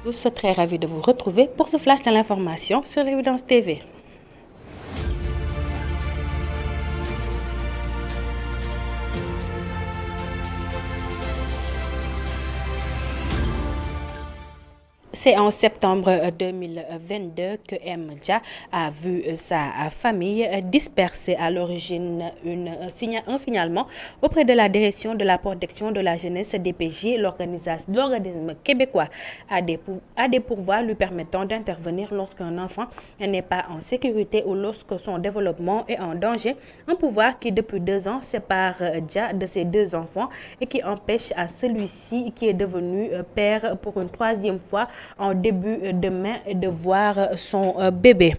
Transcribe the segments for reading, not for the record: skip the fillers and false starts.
Tous très ravis de vous retrouver pour ce flash de l'information sur l'Évidence TV. C'est en septembre 2022 que M. Dia a vu sa famille dispersée. À l'origine, un signalement auprès de la direction de la protection de la jeunesse DPJ, l'organisme québécois a des pourvoirs lui permettant d'intervenir lorsqu'un enfant n'est pas en sécurité ou lorsque son développement est en danger. Un pouvoir qui depuis 2 ans sépare Dia de ses 2 enfants et qui empêche à celui-ci qui est devenu père pour une 3e fois en début de mai de voir son bébé.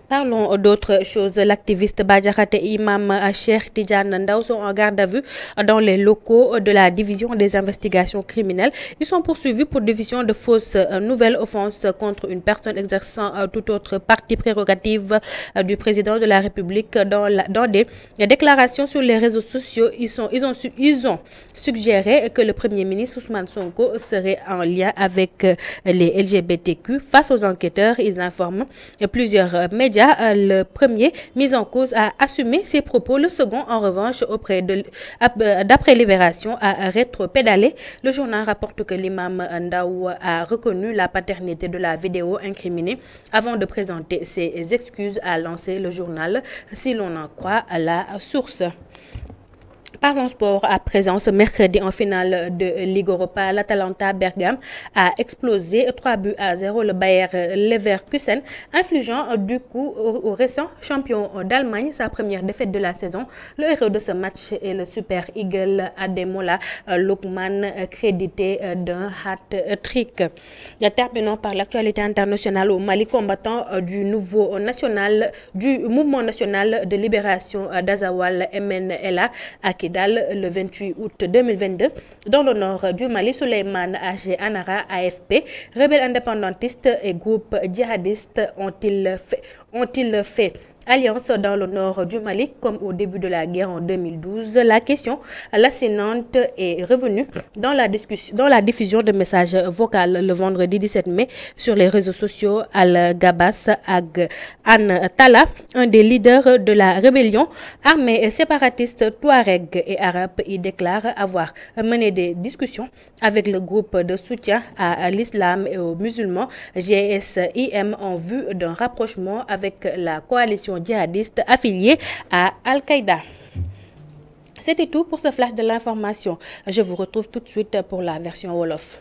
Parlons d'autres choses. L'activiste Bah Diakhaté et Imam Cheikh Tidiane Ndao sont en garde à vue dans les locaux de la division des investigations criminelles. Ils sont poursuivis pour diffusion de fausses nouvelles, offenses contre une personne exerçant toute autre partie prérogative du président de la République. Dans des déclarations sur les réseaux sociaux, ils ont suggéré que le Premier ministre Ousmane Sonko serait en lien avec les LGBTQ. Face aux enquêteurs, ils informent plusieurs médias. Le premier, mis en cause, a assumé ses propos. Le second, en revanche, d'après Libération, a rétropédalé. Le journal rapporte que l'imam Ndao a reconnu la paternité de la vidéo incriminée avant de présenter ses excuses, a lancé le journal, si l'on en croit la source. Parlons sport à présent. Ce mercredi, en finale de Ligue Europa, l'Atalanta Bergame a explosé 3-0 le Bayer Leverkusen, infligeant du coup au récent champion d'Allemagne sa première défaite de la saison. Le héros de ce match est le Super Eagle Ademola Lookman, crédité d'un hat-trick. Terminons par l'actualité internationale au Mali. Combattant du mouvement national de libération d'Azawal MNLA à Kidal le 28 août 2022. Dans le nord du Mali, Souleymane Ag Anara, AFP, rebelles indépendantistes et groupes djihadistes ont-ils fait alliance dans le nord du Mali comme au début de la guerre en 2012? La question lancinante est revenue dans la diffusion de messages vocaux le vendredi 17 mai sur les réseaux sociaux. Al-Gabas Ag An Tala, un des leaders de la rébellion armée séparatiste Touareg et arabe, y déclare avoir mené des discussions avec le groupe de soutien à l'islam et aux musulmans GSIM en vue d'un rapprochement avec la coalition djihadiste affiliée à Al-Qaïda. C'était tout pour ce flash de l'information. Je vous retrouve tout de suite pour la version Wolof.